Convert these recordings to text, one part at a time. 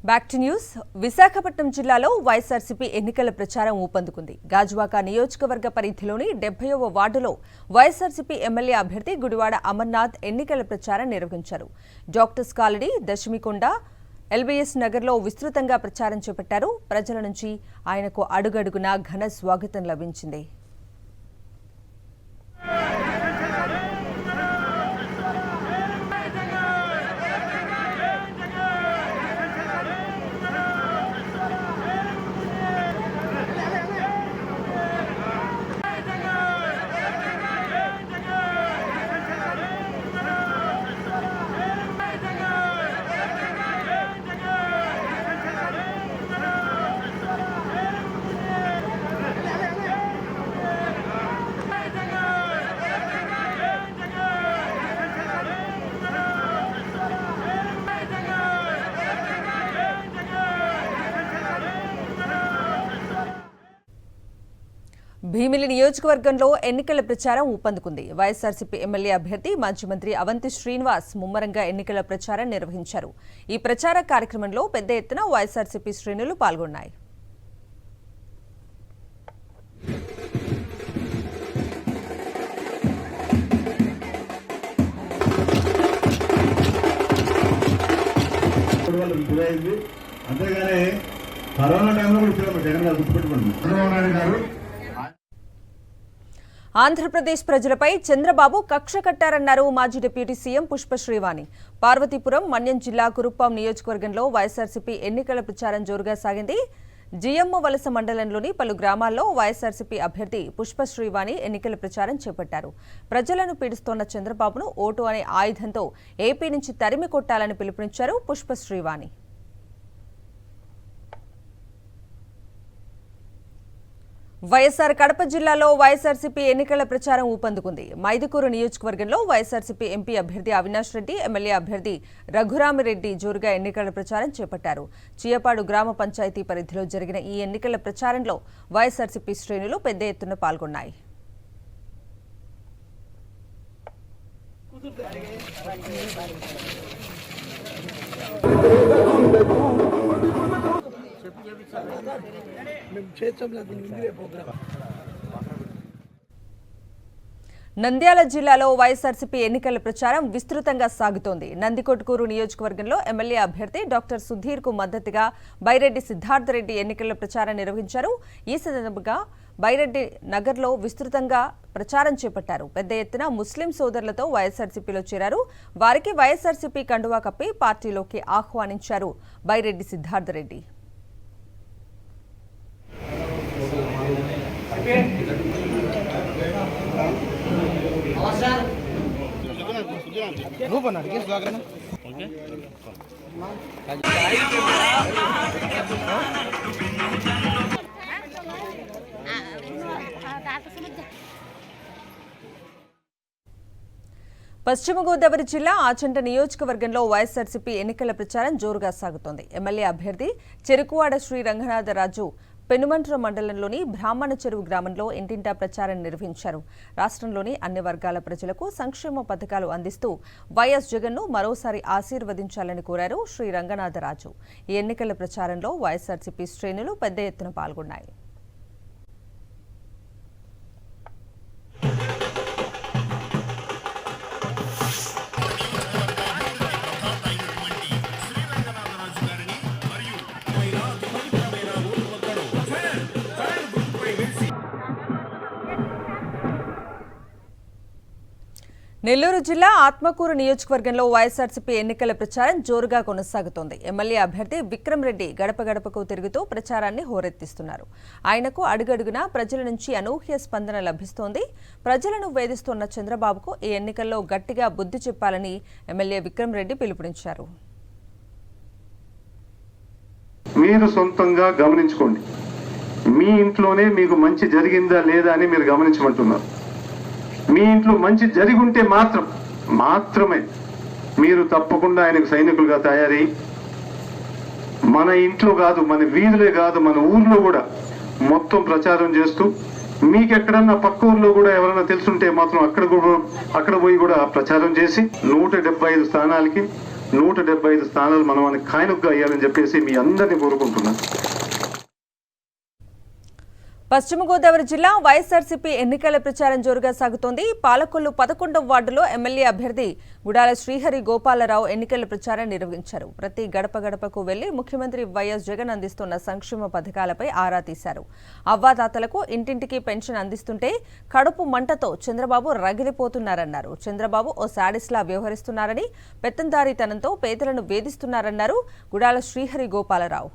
Back to news. Visakhapatnam జిల్లాలో వైఎస్ఆర్సీపీ ఎన్నికల ప్రచారం ఊపందుకుంది. గాజువాక నియోజకవర్గ పరిధిలోని 70వ వార్డులో వైఎస్ఆర్సీపీ ఎమ్మెల్యే అభ్యర్థి గుడివాడ అమర్నాథ్ ఎన్నికల ప్రచారం నిర్వహించారు. డాక్టర్స్ కాలనీ, దశమికొండ, ఎల్బీఎస్ నగర్లో విస్తృతంగా ప్రచారం చేపట్టారు. ప్రజల నుంచి ఆయనకు అడుగడుగునా ఘన స్వాగతం లభించింది. భీమిలి నియోజకవర్గంలో ఎన్నికల ప్రచారం ఊపందుకుంది. వైఎస్ఆర్సీపీ ఎమ్మెల్యే అభ్యర్థి మాజీ మంత్రి అవంతి శ్రీనివాస్ ముమ్మరంగా ఎన్నికల ప్రచారం నిర్వహించారు. ఈ ప్రచార కార్యక్రమంలో పెద్ద ఎత్తున వైఎస్ఆర్సీపీ శ్రేణులు పాల్గొన్నాయి. అంతేగానే కరోనా టైంలో కూడా ఇచ్చారు జగన్ గారు గుర్తుపెట్టుకోండి. చంద్రబాబు గారు ఆంధ్రప్రదేశ్ ప్రజలపై చంద్రబాబు కక్ష కట్టారన్నారు మాజీ డిప్యూటీ సీఎం పుష్పశ్రీవాణి. పార్వతీపురం, మన్యం జిల్లా కురుప్పాం నియోజకవర్గంలో వైఎస్ఆర్సీపీ ఎన్నికల ప్రచారం జోరుగా సాగింది. జియమ్మ వలస మండలంలోని పలు గ్రామాల్లో వైఎస్ఆర్సీపీ అభ్యర్థి పుష్పశ్రీవాణి ఎన్నికల ప్రచారం చేపట్టారు. ప్రజలను పీడిస్తోన్న చంద్రబాబును ఓటు అనే ఆయుధంతో ఏపీ నుంచి తరిమి కొట్టాలని పిలుపునిచ్చారు పుష్పశ్రీవాణి. వైఎస్ఆర్ కడప జిల్లాలో వైఎస్ఆర్సీపీ ఎన్నికల ప్రచారం ఊపందుకుంది. మైదుకూరు నియోజకవర్గంలో వైఎస్ఆర్సీపీ ఎంపీ అభ్యర్థి అవినాష్ రెడ్డి, ఎమ్మెల్యే అభ్యర్థి రఘురామిరెడ్డి జోరుగా ఎన్నికల ప్రచారం చేపట్టారు. చీయపాడు గ్రామ పంచాయతీ పరిధిలో జరిగిన ఈ ఎన్నికల ప్రచారంలో వైఎస్ఆర్సీపీ శ్రేణులు పెద్ద ఎత్తున పాల్గొన్నాయి. నంద్యాల జిల్లాలో వైఎస్ఆర్సీపీ ఎన్నికల ప్రచారం విస్తృతంగా సాగుతోంది. నందికొట్కూరు నియోజకవర్గంలో ఎమ్మెల్యే అభ్యర్థి డాక్టర్ సుధీర్ కు మద్దతుగా బైరెడ్డి సిద్ధార్థరెడ్డి ఎన్నికల ప్రచారం నిర్వహించారు. ఈ సందర్భంగా బైరెడ్డి నగర్లో విస్తృతంగా ప్రచారం చేపట్టారు. పెద్ద ఎత్తున ముస్లిం సోదరులతో వైఎస్ఆర్సీపీలో చేరారు. వారికి వైఎస్ఆర్సీపీ కండువా కప్పి పార్టీలోకి ఆహ్వానించారు బైరెడ్డి సిద్ధార్థరెడ్డి. పశ్చిమ గోదావరి జిల్లా ఆచంట నియోజకవర్గంలో వైఎస్ఆర్సీపీ ఎన్నికల ప్రచారం జోరుగా సాగుతోంది. ఎమ్మెల్యే అభ్యర్థి చెరుకువాడ శ్రీ రంగనాథరాజు పెనుమంట్ర మండలంలోని బ్రాహ్మణ చెరువు గ్రామంలో ఇంటింటా ప్రచారం నిర్వహించారు. రాష్ట్రంలోని అన్ని వర్గాల ప్రజలకు సంక్షేమ పథకాలు అందిస్తూ వైఎస్ జగన్ను మరోసారి ఆశీర్వదించాలని కోరారు శ్రీ రంగనాథరాజు. ఈ ఎన్నికల ప్రచారంలో వైఎస్ఆర్సీపీ శ్రేణులు పెద్ద ఎత్తున పాల్గొన్నాయి. నెల్లూరు జిల్లా ఆత్మకూరు నియోజకవర్గంలో వైఎస్ఆర్సీపీ ఎన్నికల ప్రచారం జోరుగా కొనసాగుతోంది. ఎమ్మెల్యే అభ్యర్థి విక్రమ్ రెడ్డి గడప గడపకు తిరుగుతూ ప్రచారాన్ని హోరెత్తిస్తున్నారు. ఆయనకు అడుగడుగునా ప్రజల నుంచి అనూహ్య స్పందన లభిస్తోంది. ప్రజలను వేధిస్తున్న చంద్రబాబుకు ఈ ఎన్నికల్లో గట్టిగా బుద్ధి చెప్పాలని ఎమ్మెల్యే విక్రమ్ రెడ్డి పిలుపునిచ్చారు. మీరు సొంతంగా గమనించుకోండి. మీ ఇంట్లోనే మీకు మంచి జరిగిందా లేదా అని మీరు గమనించమంటున్నారు. మీ ఇంట్లో మంచి జరిగి ఉంటే మాత్రమే మీరు తప్పకుండా ఆయనకు సైనికులుగా తయారై మన ఇంట్లో కాదు, మన వీధులే కాదు, మన ఊర్లో కూడా మొత్తం ప్రచారం చేస్తూ మీకెక్కడన్నా పక్క ఊర్లో కూడా ఎవరైనా తెలుసుంటే మాత్రం అక్కడ పోయి కూడా ప్రచారం చేసి 175 స్థానాలకి 175 స్థానాలు మనం ఖాయనుగ్గా అయ్యాలని చెప్పేసి మీ అందరినీ కోరుకుంటున్నాను. పశ్చిమ గోదావరి జిల్లా వైఎస్ఆర్సీపీ ఎన్నికల ప్రచారం జోరుగా సాగుతోంది. పాలకొల్లు 11వ వార్డులో ఎమ్మెల్యే అభ్యర్థి గుడాల శ్రీహరి గోపాలరావు ఎన్నికల ప్రచారం నిర్వహించారు. ప్రతి గడప గడపకు వెళ్లి ముఖ్యమంత్రి వైఎస్ జగన్ అందిస్తున్న సంక్షేమ పథకాలపై ఆరా తీశారు. అవ్వాతాతలకు ఇంటింటికి పెన్షన్ అందిస్తుంటే కడుపు మంటతో చంద్రబాబు రగిలిపోతున్నారన్నారు. చంద్రబాబు ఓ శాడిస్లా వ్యవహరిస్తున్నారని, పెత్తందారీతనంతో పేదలను వేధిస్తున్నారన్నారు గుడాల శ్రీహరి గోపాలరావు.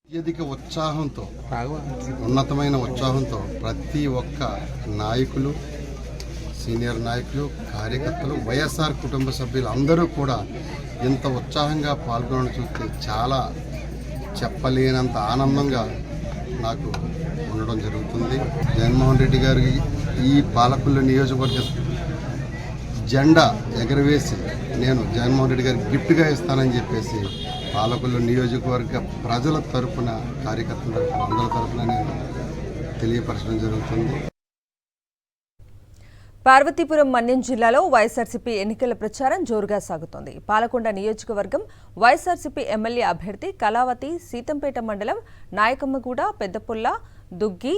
అత్యధిక ఉత్సాహంతో, ఉన్నతమైన ఉత్సాహంతో ప్రతి ఒక్క నాయకులు, సీనియర్ నాయకులు, కార్యకర్తలు, వైఎస్ఆర్ కుటుంబ సభ్యులు అందరూ కూడా ఇంత ఉత్సాహంగా పాల్గొనడం చూస్తే చాలా చెప్పలేనంత ఆనందంగా నాకు ఉండడం జరుగుతుంది. జగన్మోహన్ రెడ్డి గారికి ఈ పాలకొల్లు నియోజకవర్గ జెండా ఎగరవేసి నేను జగన్మోహన్ రెడ్డి గారికి గిఫ్ట్గా ఇస్తానని చెప్పేసి పాలకొల్లు నియోజకవర్గ ప్రజల తరఫున, కార్యకర్తల తరఫున, అందరి తరఫున నేను తెలియపరచడం జరుగుతుంది. పార్వతీపురం మన్యం జిల్లాలో వైఎస్ఆర్సీపీ ఎన్నికల ప్రచారం జోరుగా సాగుతోంది. పాలకొండ నియోజకవర్గం వైఎస్ఆర్సీపీ ఎమ్మెల్యే అభ్యర్థి కళావతి సీతంపేట మండలం నాయకమ్మగూడ, పెద్దపుల్ల, దుగ్గి,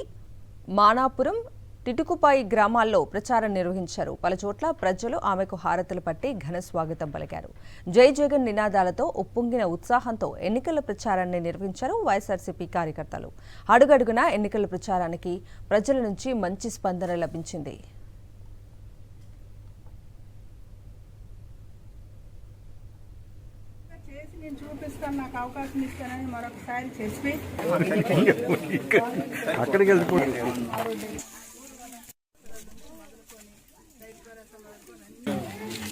మానాపురం, టిటుకుపాయి గ్రామాల్లో ప్రచారం నిర్వహించారు. పలుచోట్ల ప్రజలు ఆమెకు హారతులు పట్టి ఘన స్వాగతం పలికారు. జై జగన్ నినాదాలతో ఉప్పొంగిన ఉత్సాహంతో ఎన్నికల ప్రచారాన్ని నిర్వహించారు వైఎస్ఆర్సీపీ కార్యకర్తలు. అడుగడుగునా ఎన్నికల ప్రచారానికి ప్రజల నుంచి మంచి స్పందన లభించింది. నేను చూపిస్తాను, నాకు అవకాశం ఇస్తానని మరొకసారి చెప్పి అక్కడికి వెళ్ళిపోయింది.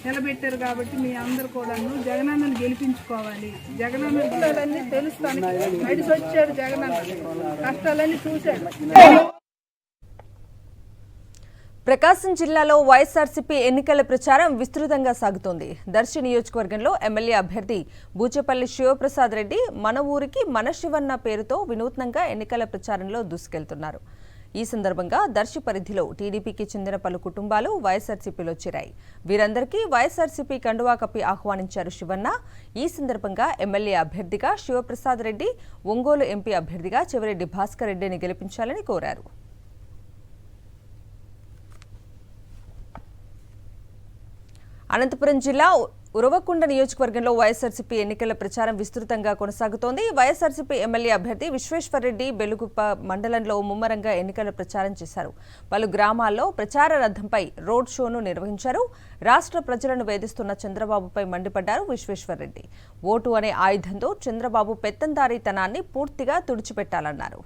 నిలబెట్టారు కాబట్టి మీ అందరు కూడా జగనన్నను గెలిపించుకోవాలి. జగనన్న కష్టాలన్నీ తెలుస్తాను, నడిచి వచ్చాడు జగనన్న, కష్టాలన్నీ చూశాడు. ప్రకాశం జిల్లాలో వైఎస్ఆర్సీపీ ఎన్నికల ప్రచారం విస్తృతంగా సాగుతోంది. దర్శి నియోజకవర్గంలో ఎమ్మెల్యే అభ్యర్థి బూచేపల్లి శివప్రసాద్ రెడ్డి మన ఊరికి మన శివన్న పేరుతో వినూత్నంగా ఎన్నికల ప్రచారంలో దూసుకెళ్తున్నారు. ఈ సందర్భంగా దర్శి పరిధిలో టీడీపీకి చెందిన పలు కుటుంబాలు వైఎస్ఆర్సీపీలో చేరాయి. వీరందరికీ వైఎస్ఆర్సీపీ కండువా కప్పి ఆహ్వానించారు శివన్న. ఈ సందర్భంగా ఎమ్మెల్యే అభ్యర్థిగా శివప్రసాద్ రెడ్డి, ఒంగోలు ఎంపీ అభ్యర్థిగా చెవిరెడ్డి భాస్కర్ రెడ్డిని గెలిపించాలని కోరారు. అనంతపురం జిల్లా ఉరవకొండ నియోజకవర్గంలో వైఎస్ఆర్సీపీ ఎన్నికల ప్రచారం విస్తృతంగా కొనసాగుతోంది. వైఎస్ఆర్సీపీ ఎమ్మెల్యే అభ్యర్థి విశ్వేశ్వర్రెడ్డి బెలుగుప్ప మండలంలో ముమ్మరంగా ఎన్నికల ప్రచారం చేశారు. పలు గ్రామాల్లో ప్రచార రథంపై రోడ్ షోను నిర్వహించారు. రాష్ట్ర ప్రజలను వేధిస్తున్న చంద్రబాబుపై మండిపడ్డారు విశ్వేశ్వర్రెడ్డి. ఓటు అనే ఆయుధంతో చంద్రబాబు పెత్తందారీతనాన్ని పూర్తిగా తుడిచిపెట్టాలన్నారు.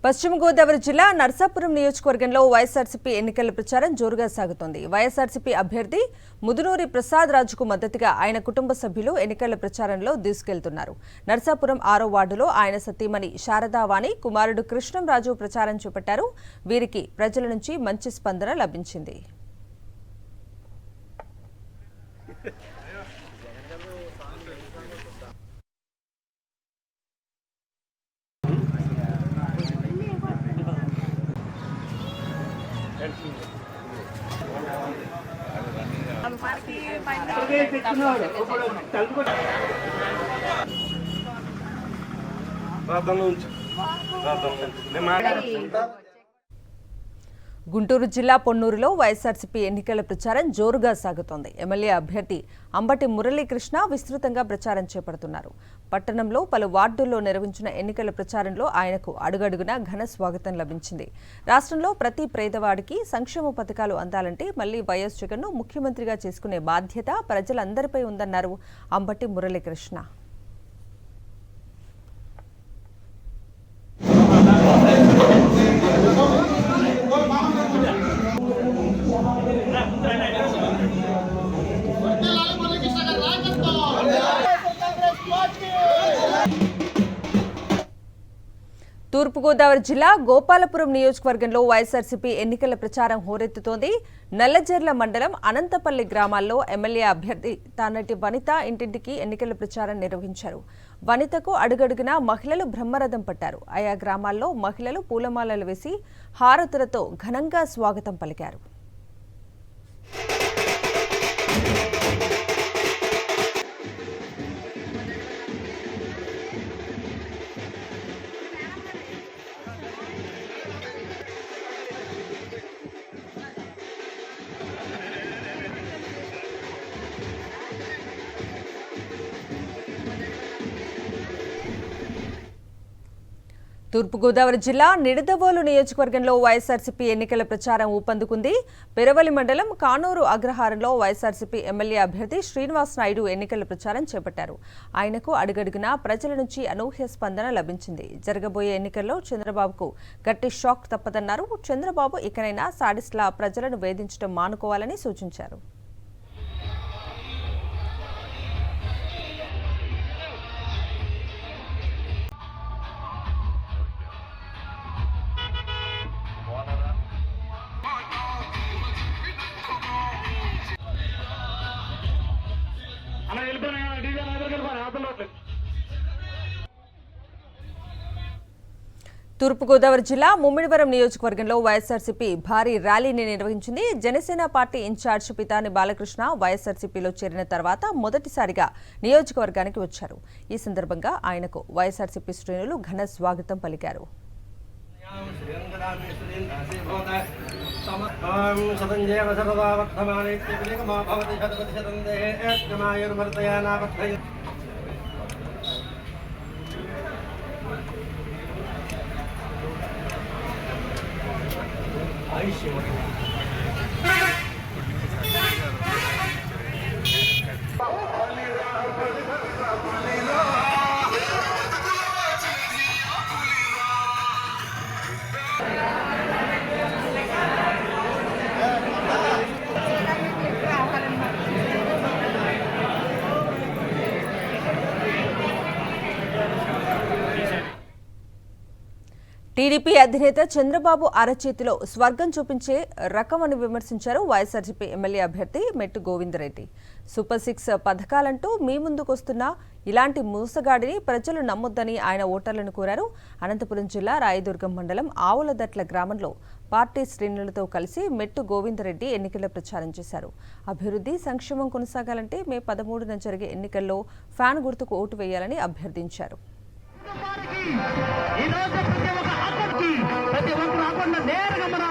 పశ్చిమ గోదావరి జిల్లా నర్సాపురం నియోజకవర్గంలో వైఎస్ఆర్సీపీ ఎన్నికల ప్రచారం జోరుగా సాగుతోంది. వైఎస్ఆర్సీపీ అభ్యర్థి ముదునూరి ప్రసాద్ రాజుకు మద్దతుగా ఆయన కుటుంబ సభ్యులు ఎన్నికల ప్రచారంలో దూసుకెళ్తున్నారు. నర్సాపురం 6వ వార్డులో ఆయన సతీమణి శారదావాణి, కుమారుడు కృష్ణంరాజు ప్రచారం చేపట్టారు. వీరికి ప్రజల నుంచి మంచి స్పందన లభించింది. గుంటూరు జిల్లా పొన్నూరులో వైఎస్ఆర్సీపీ ఎన్నికల ప్రచారం జోరుగా సాగుతోంది. ఎమ్మెల్యే అభ్యర్థి అంబటి మురళీకృష్ణ విస్తృతంగా ప్రచారం చేపడుతున్నారు. పట్టణంలో పలు వార్డుల్లో నిర్వహించిన ఎన్నికల ప్రచారంలో ఆయనకు అడుగడుగునా ఘన స్వాగతం లభించింది. రాష్ట్రంలో ప్రతి పేదవాడికి సంక్షేమ పథకాలు అందాలంటే మళ్లీ వైఎస్ జగన్ను ముఖ్యమంత్రిగా చేసుకునే బాధ్యత ప్రజలందరిపై ఉందన్నారు అంబటి మురళీకృష్ణ. తూర్పుగోదావరి జిల్లా గోపాలపురం నియోజకవర్గంలో వైఎస్ఆర్సీపీ ఎన్నికల ప్రచారం హోరెత్తుతోంది. నల్లజర్ల మండలం అనంతపల్లి గ్రామాల్లో ఎమ్మెల్యే అభ్యర్థి తానటి వనిత ఇంటింటికి ఎన్నికల ప్రచారం నిర్వహించారు. వనితకు అడుగడుగునా మహిళలు బ్రహ్మరథం పట్టారు. ఆయా గ్రామాల్లో మహిళలు పూలమాలలు వేసి హారతులతో ఘనంగా స్వాగతం పలికారు. తూర్పుగోదావరి జిల్లా నిడదవోలు నియోజకవర్గంలో వైఎస్ఆర్సీపీ ఎన్నికల ప్రచారం ఊపందుకుంది. పెరవలి మండలం కానూరు అగ్రహారంలో వైఎస్ఆర్సీపీ ఎమ్మెల్యే అభ్యర్థి శ్రీనివాస్ నాయుడు ఎన్నికల ప్రచారం చేపట్టారు. ఆయనకు అడుగడుగునా ప్రజల నుంచి అనూహ్య స్పందన లభించింది. జరగబోయే ఎన్నికల్లో చంద్రబాబుకు గట్టి షాక్ తప్పదన్నారు. చంద్రబాబు ఇకనైనా సాడిస్ట్లా ప్రజలను వేధించడం మానుకోవాలని సూచించారు. తూర్పుగోదావరి జిల్లా ముమ్మిడివరం నియోజకవర్గంలో వైఎస్ఆర్సీపీ భారీ ర్యాలీని నిర్వహించింది. జనసేన పార్టీ ఇన్ఛార్జ్ పితాని బాలకృష్ణ వైఎస్ఆర్సీపీలో చేరిన తర్వాత మొదటిసారిగా నియోజకవర్గానికి వచ్చారు. ఈ సందర్భంగా ఆయనకు వైఎస్ఆర్సీపీ శ్రేణులు ఘన స్వాగతం పలికారు. టీడీపీ అధినేత చంద్రబాబు అరచేతిలో స్వర్గం చూపించే రకమని విమర్శించారు వైఎస్ఆర్సీపీ ఎమ్మెల్యే అభ్యర్థి మెట్టు గోవిందరెడ్డి. సూపర్ 6 పథకాలంటూ మీ ముందుకొస్తున్న ఇలాంటి మోసగాడిని ప్రజలు నమ్మొద్దని ఆయన ఓటర్లను కోరారు. అనంతపురం జిల్లా రాయదుర్గం మండలం ఆవులదట్ల గ్రామంలో పార్టీ శ్రేణులతో కలిసి మెట్టు గోవిందరెడ్డి ఎన్నికల ప్రచారం చేశారు. అభివృద్ధి సంక్షేమం కొనసాగాలంటే మే 13న జరిగే ఎన్నికల్లో ఫ్యాన్ గుర్తుకు ఓటు వేయాలని అభ్యర్థించారు. ప్రతి ఒక్కరు రాకుండా నేరుగా మన